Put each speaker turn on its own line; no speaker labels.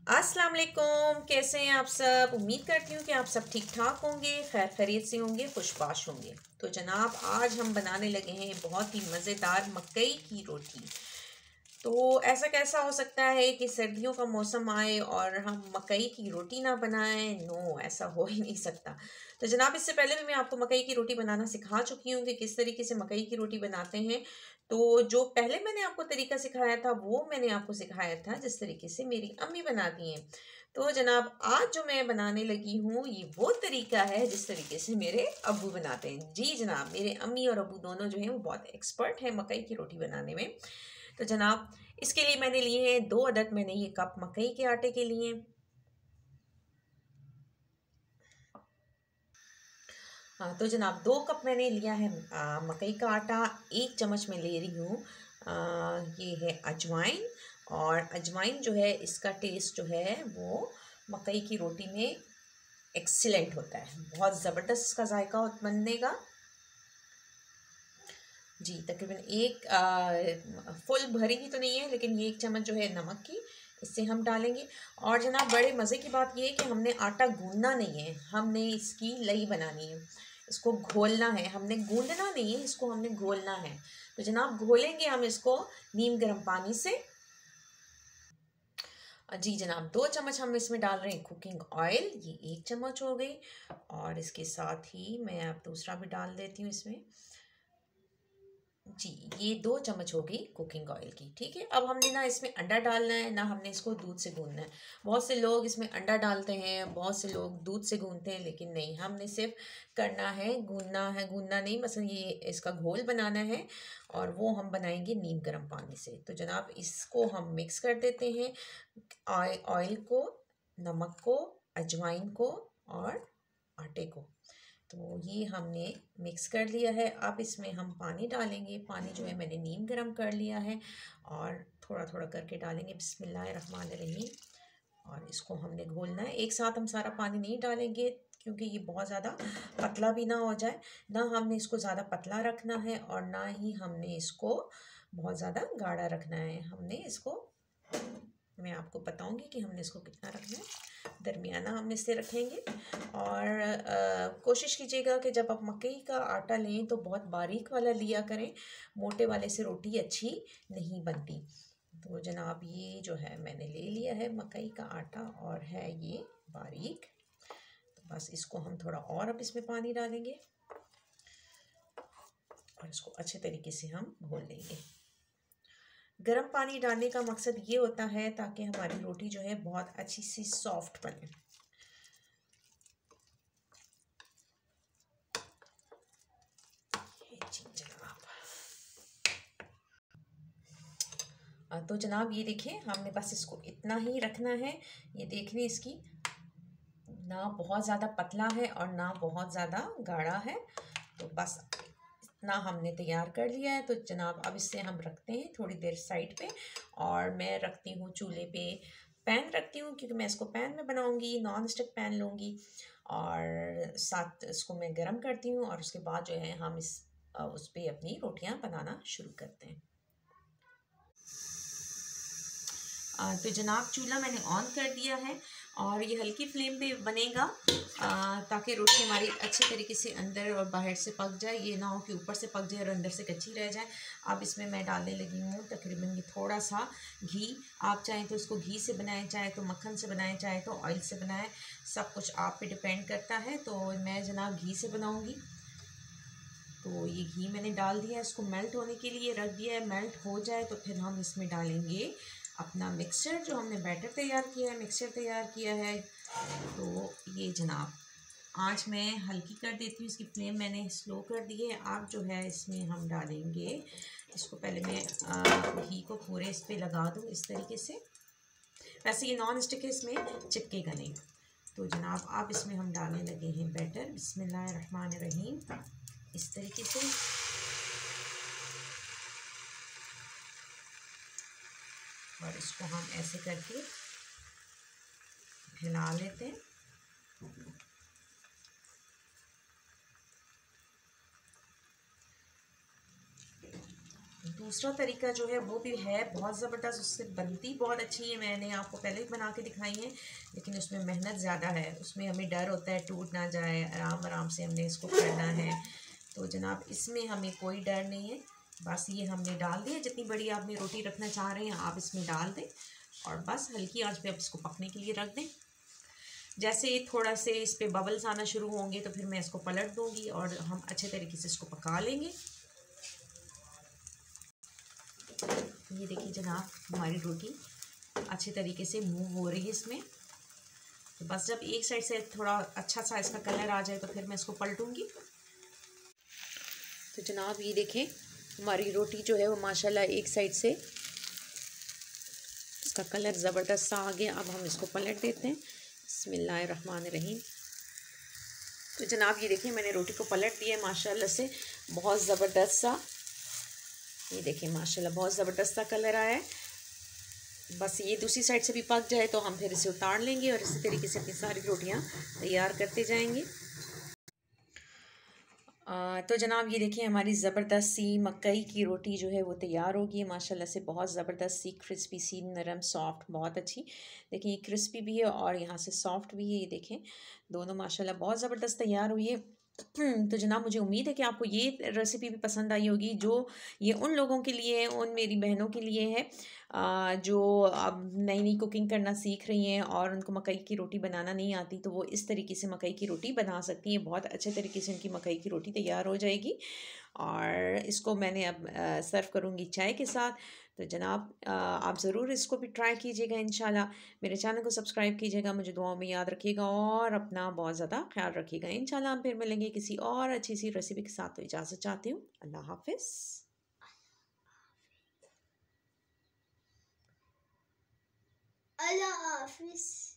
अस्सलाम वालेकुम। कैसे हैं आप सब? उम्मीद करती हूँ कि आप सब ठीक ठाक होंगे, खैर खैरियत से होंगे, खुशबाश होंगे। तो जनाब आज हम बनाने लगे हैं बहुत ही मज़ेदार मकई की रोटी। तो ऐसा कैसा हो सकता है कि सर्दियों का मौसम आए और हम मकई की रोटी ना बनाएं? नो, ऐसा हो ही नहीं सकता। तो जनाब इससे पहले भी मैं आपको मकई की रोटी बनाना सिखा चुकी हूँ कि किस तरीके से मकई की रोटी बनाते हैं। तो जो पहले मैंने आपको तरीका सिखाया था वो मैंने आपको सिखाया था जिस तरीके से मेरी अम्मी बनाती हैं। तो जनाब आज जो मैं बनाने लगी हूँ ये वो तरीका है जिस तरीके से मेरे अब्बू बनाते हैं। जी जनाब, मेरे अम्मी और अब्बू दोनों जो हैं वो बहुत एक्सपर्ट हैं मकई की रोटी बनाने में। तो जनाब इसके लिए मैंने लिए हैं 2 अदद मैंने ये कप मकई के आटे के लिए। हाँ तो जनाब 2 कप मैंने लिया है मकई का आटा। 1 चम्मच मैं ले रही हूँ ये है अजवाइन। और अजवाइन जो है इसका टेस्ट जो है वो मकई की रोटी में एक्सीलेंट होता है, बहुत ज़बरदस्त इसका जायका बनने का। जी तकरीबन एक फुल भरी की तो नहीं है लेकिन ये 1 चम्मच जो है नमक की, इससे हम डालेंगे। और जनाब बड़े मज़े की बात ये है कि हमने आटा गूंदना नहीं है, हमने इसकी लई बनानी है, इसको घोलना है। हमने गूंदना नहीं है, इसको हमने घोलना है। तो जनाब घोलेंगे हम इसको नीम गर्म पानी से। जी जनाब 2 चम्मच हम इसमें डाल रहे हैं कुकिंग ऑयल, ये 1 चम्मच हो गई। और इसके साथ ही मैं अब दूसरा भी डाल देती हूँ इसमें। जी ये 2 चम्मच हो गई कुकिंग ऑयल की। ठीक है, अब हमने ना इसमें अंडा डालना है ना हमने इसको दूध से गूंदना है। बहुत से लोग इसमें अंडा डालते हैं, बहुत से लोग दूध से गूंदते हैं, लेकिन नहीं, हमने सिर्फ करना है गूंदना है। गूंदना नहीं, मसलन ये इसका घोल बनाना है और वो हम बनाएंगे नीम गर्म पानी से। तो जनाब इसको हम मिक्स कर देते हैं, ऑयल को, नमक को, अजवाइन को और आटे को। तो ये हमने मिक्स कर लिया है। अब इसमें हम पानी डालेंगे। पानी जो है मैंने नीम गरम कर लिया है और थोड़ा थोड़ा करके डालेंगे। बिस्मिल्लाहिर्रहमानिर्रहीम। और इसको हमने घोलना है, एक साथ हम सारा पानी नहीं डालेंगे क्योंकि ये बहुत ज़्यादा पतला भी ना हो जाए। ना हमने इसको ज़्यादा पतला रखना है और ना ही हमने इसको बहुत ज़्यादा गाढ़ा रखना है। हमने इसको, मैं आपको बताऊंगी कि हमने इसको कितना रखना है, दरमियाना हमने इसे रखेंगे। और कोशिश कीजिएगा कि जब आप मकई का आटा लें तो बहुत बारीक वाला लिया करें, मोटे वाले से रोटी अच्छी नहीं बनती। तो जनाब ये जो है मैंने ले लिया है मकई का आटा और है ये बारीक। तो बस इसको हम थोड़ा और अब इसमें पानी डालेंगे और इसको अच्छे तरीके से हम घोल लेंगे। गर्म पानी डालने का मकसद ये होता है ताकि हमारी रोटी जो है बहुत अच्छी सी सॉफ्ट बने। तो जनाब ये देखिए हमने बस इसको इतना ही रखना है। ये देख लें, इसकी ना बहुत ज़्यादा पतला है और ना बहुत ज़्यादा गाढ़ा है। तो बस इतना हमने तैयार कर लिया है। तो जनाब अब इससे हम रखते हैं थोड़ी देर साइड पे। और मैं रखती हूँ चूल्हे पे, पैन रखती हूँ क्योंकि मैं इसको पैन में बनाऊँगी, नॉन स्टिक पैन लूँगी। और साथ इसको मैं गरम करती हूँ और उसके बाद जो है हम उस पर अपनी रोटियाँ बनाना शुरू करते हैं। तो जनाब चूल्हा मैंने ऑन कर दिया है और ये हल्की फ्लेम पे बनेगा ताकि रोटी हमारी अच्छे तरीके से अंदर और बाहर से पक जाए। ये ना हो कि ऊपर से पक जाए और अंदर से कच्ची रह जाए। अब इसमें मैं डालने लगी हूँ तकरीबन ये थोड़ा सा घी। आप चाहें तो इसको घी से बनाएं, चाहे तो मक्खन से बनाएं, चाहे तो ऑयल से बनाएं, सब कुछ आप पे डिपेंड करता है। तो मैं जनाब घी से बनाऊँगी। तो ये घी मैंने डाल दिया है, इसको मेल्ट होने के लिए रख दिया है। मेल्ट हो जाए तो फिर हम इसमें डालेंगे अपना मिक्सचर, जो हमने बैटर तैयार किया है, मिक्सचर तैयार किया है। तो ये जनाब आँच मैं हल्की कर देती हूँ, इसकी फ्लेम मैंने स्लो कर दी है। आप जो है इसमें हम डालेंगे, इसको पहले मैं घी को पूरे इस पर लगा दूँ इस तरीके से। वैसे ये नॉन स्टिक है, इसमें चिपकेगा नहीं। तो जनाब अब इसमें हम डालने लगे हैं बैटर, बिस्मिल्लाहिर्रहमानिर्रहीम, इस तरीके से। और इसको हम ऐसे करके हिला लेते हैं। दूसरा तरीका जो है वो भी है बहुत ज़बरदस्त, उससे बनती बहुत अच्छी है। मैंने आपको पहले ही बना के दिखाई है, लेकिन उसमें मेहनत ज़्यादा है, उसमें हमें डर होता है टूट ना जाए, आराम आराम से हमने इसको करना है। तो जनाब इसमें हमें कोई डर नहीं है, बस ये हमने डाल दिया, जितनी बड़ी आपने रोटी रखना चाह रहे हैं आप इसमें डाल दें और बस हल्की आंच पे अब इसको पकने के लिए रख दें। जैसे थोड़ा से इस पर बबल्स आना शुरू होंगे तो फिर मैं इसको पलट दूँगी और हम अच्छे तरीके से इसको पका लेंगे। ये देखिए जनाब हमारी रोटी अच्छे तरीके से मूव हो रही है इसमें। तो बस जब एक साइड से थोड़ा अच्छा सा इसका कलर आ जाए तो फिर मैं इसको पलटूंगी। तो जनाब ये देखें हमारी रोटी जो है वो माशाल्लाह एक साइड से इसका कलर ज़बरदस्त सा आ गया। अब हम इसको पलट देते हैं। बिस्मिल्लाहिर्रहमानिर्रहीम। तो जनाब ये देखिए मैंने रोटी को पलट दिया है माशाल्लाह से, बहुत ज़बरदस्त सा, ये देखिए माशाल्लाह बहुत ज़बरदस्त सा कलर आया है। बस ये दूसरी साइड से भी पक जाए तो हम फिर इसे उतार लेंगे और इसी तरीके से अपनी सारी रोटियां तैयार करते जाएंगे। तो जनाब ये देखिए हमारी ज़बरदस्त सी मकई की रोटी जो है वो तैयार होगी है माशाल्लाह से, बहुत ज़बरदस्त सी क्रिस्पी सी नरम सॉफ्ट बहुत अच्छी। देखिए ये क्रिस्पी भी है और यहाँ से सॉफ्ट भी है, ये देखें दोनों माशाल्लाह बहुत ज़बरदस्त तैयार हुई है। तो जनाब मुझे उम्मीद है कि आपको ये रेसिपी भी पसंद आई होगी, जो ये उन लोगों के लिए है, उन मेरी बहनों के लिए है जो अब नई नई कुकिंग करना सीख रही हैं और उनको मकई की रोटी बनाना नहीं आती, तो वो इस तरीके से मकई की रोटी बना सकती हैं। बहुत अच्छे तरीके से उनकी मकई की रोटी तैयार हो जाएगी और इसको मैंने अब सर्व करूँगी चाय के साथ। तो जनाब आप ज़रूर इसको भी ट्राई कीजिएगा इंशाल्लाह। मेरे चैनल को सब्सक्राइब कीजिएगा, मुझे दुआओं में याद रखिएगा और अपना बहुत ज़्यादा ख्याल रखिएगा। इंशाल्लाह हम फिर मिलेंगे किसी और अच्छी सी रेसिपी के साथ। तो इजाज़त चाहती हूँ, अल्लाह हाफिज़।
अल्लाह हाफिज़।